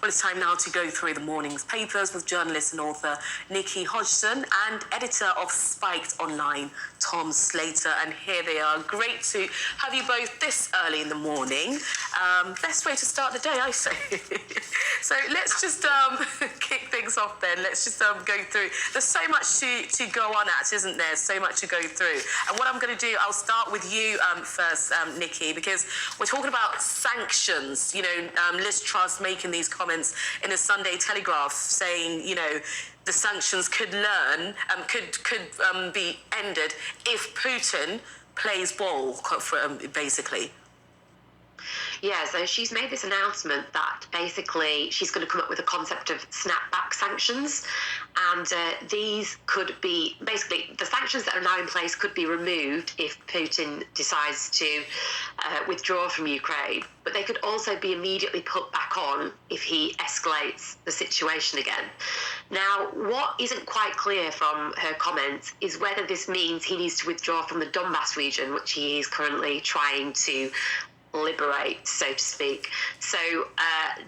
Well, it's time now to go through the morning's papers with journalist and author Nikki Hodgson and editor of Spiked Online, Tom Slater. And here they are. Great to have you both this early in the morning. Best way to start the day, I say. So let's just kick things off then. Let's just go through. There's so much to go on at, isn't there? So much to go through. And what I'm going to do, I'll start with you first, Nikki, because we're talking about sanctions. You know, Liz Truss making these comments in a Sunday Telegraph saying, you know, the sanctions could be ended if Putin plays ball, basically. Yeah, so she's made this announcement that basically she's going to come up with a concept of snapback sanctions, and these could be, basically, the sanctions that are now in place could be removed if Putin decides to withdraw from Ukraine, but they could also be immediately put back on if he escalates the situation again. Now, what isn't quite clear from her comments is whether this means he needs to withdraw from the Donbass region, which he is currently trying to liberate, so to speak. So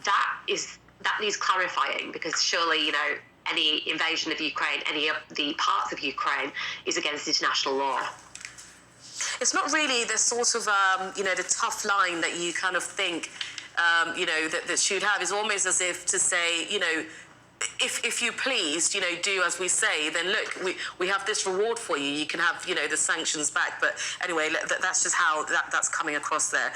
that needs clarifying, because surely, you know, any invasion of Ukraine, any of the parts of Ukraine, is against international law. It's not really the sort of, you know, the tough line that you kind of think, you know, that should have. Is almost as if to say, you know, if you please, you know, do as we say, then look, we have this reward for you. You can have, you know, the sanctions back. But anyway, that's just how that's coming across there.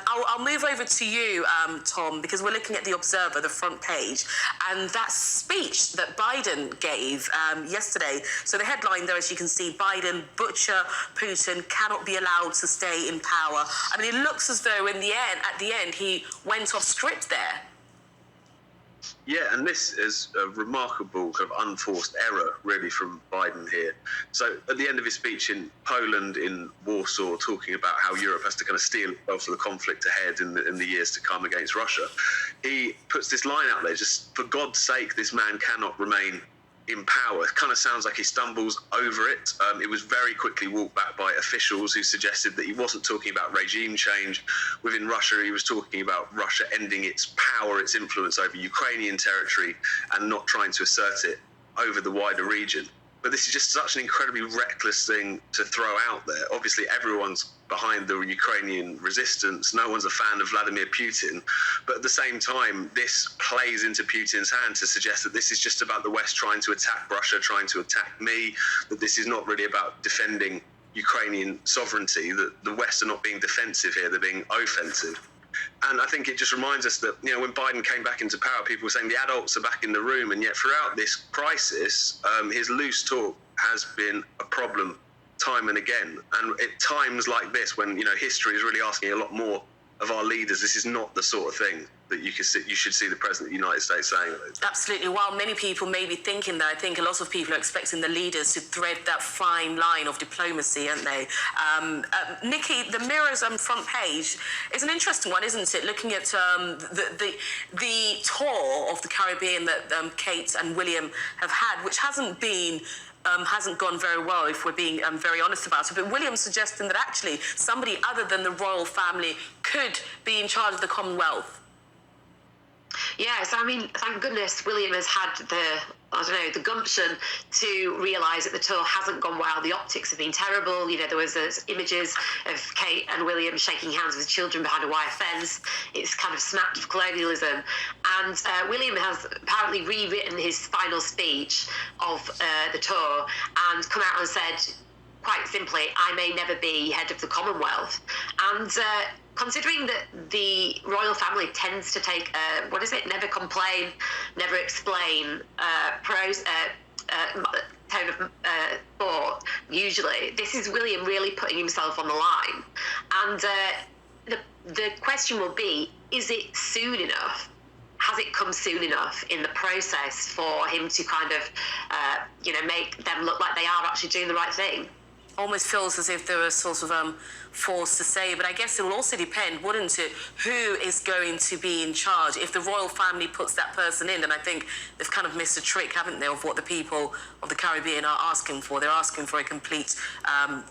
I'll move over to you, Tom, because we're looking at the Observer, the front page, and that speech that Biden gave yesterday. So the headline there, as you can see, Biden, butcher Putin, cannot be allowed to stay in power. I mean, it looks as though at the end, he went off script there. Yeah, and this is a remarkable kind of unforced error, really, from Biden here. So at the end of his speech in Poland, in Warsaw, talking about how Europe has to kind of steel itself for the conflict ahead in the years to come against Russia, he puts this line out there, just, for God's sake, this man cannot remain in power. It kind of sounds like he stumbles over it. It was very quickly walked back by officials who suggested that he wasn't talking about regime change within Russia. He was talking about Russia ending its power, its influence over Ukrainian territory, and not trying to assert it over the wider region. But this is just such an incredibly reckless thing to throw out there. Obviously, everyone's behind the Ukrainian resistance. No one's a fan of Vladimir Putin. But at the same time, this plays into Putin's hand to suggest that this is just about the West trying to attack Russia, trying to attack me, that this is not really about defending Ukrainian sovereignty, that the West are not being defensive here, they're being offensive. And I think it just reminds us that, you know, when Biden came back into power, people were saying the adults are back in the room, and yet throughout this crisis, his loose talk has been a problem time and again. And at times like this, when, you know, history is really asking a lot more of our leaders, this is not the sort of thing that you should see the President of the United States saying. Absolutely. While many people may be thinking that, I think a lot of people are expecting the leaders to thread that fine line of diplomacy, aren't they? Nikki, the Mirror's front page is an interesting one, isn't it? Looking at the tour of the Caribbean that Kate and William have had, which hasn't gone very well, if we're being very honest about it. But William's suggesting that actually somebody other than the royal family could be in charge of the Commonwealth. Yes, I mean, thank goodness William has had the gumption to realise that the tour hasn't gone well. The optics have been terrible. You know, there was images of Kate and William shaking hands with children behind a wire fence. It's kind of smacked of colonialism. And William has apparently rewritten his final speech of the tour and come out and said, quite simply, I may never be head of the Commonwealth. And considering that the royal family tends to take, never complain, never explain tone of thought, usually, this is William really putting himself on the line. And the question will be, is it soon enough? Has it come soon enough in the process for him to kind of, make them look like they are actually doing the right thing? Almost feels as if there are sort of forced to say. But I guess it will also depend, wouldn't it, who is going to be in charge. If the royal family puts that person in, then I think they've kind of missed a trick, haven't they, of what the people of the Caribbean are asking for. They're asking for a complete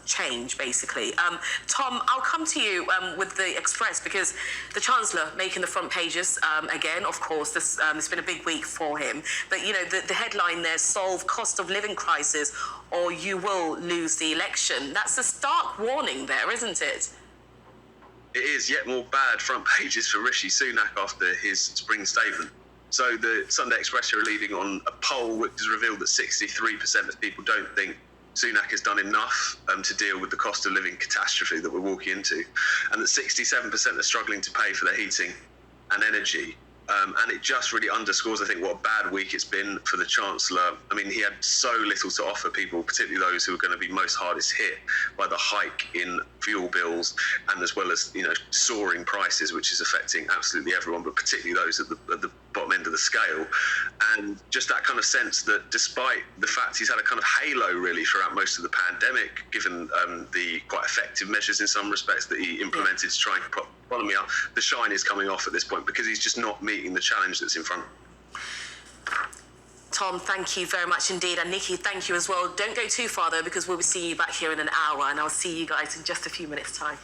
change, basically. Tom, I'll come to you with the Express, because the Chancellor making the front pages again, of course. It's been a big week for him. But, you know, the headline there, solve cost of living crisis or you will lose the election. That's a stark warning there, isn't it? It is yet more bad front pages for Rishi Sunak after his spring statement. So the Sunday Express are leading on a poll which has revealed that 63% of people don't think Sunak has done enough to deal with the cost of living catastrophe that we're walking into, and that 67% are struggling to pay for their heating and energy. And it just really underscores, I think, what a bad week it's been for the Chancellor. I mean, he had so little to offer people, particularly those who are going to be most hardest hit by the hike in fuel bills, and as well as, you know, soaring prices, which is affecting absolutely everyone, but particularly those at the bottom end of the scale. And just that kind of sense that despite the fact he's had a kind of halo really throughout most of the pandemic, given the quite effective measures in some respects that he implemented to try and prop the economy up, the shine is coming off at this point because he's just not meeting the challenge that's in front. Tom, thank you very much indeed. And Nikki, thank you as well. Don't go too far though, because we'll be seeing you back here in an hour, and I'll see you guys in just a few minutes' time.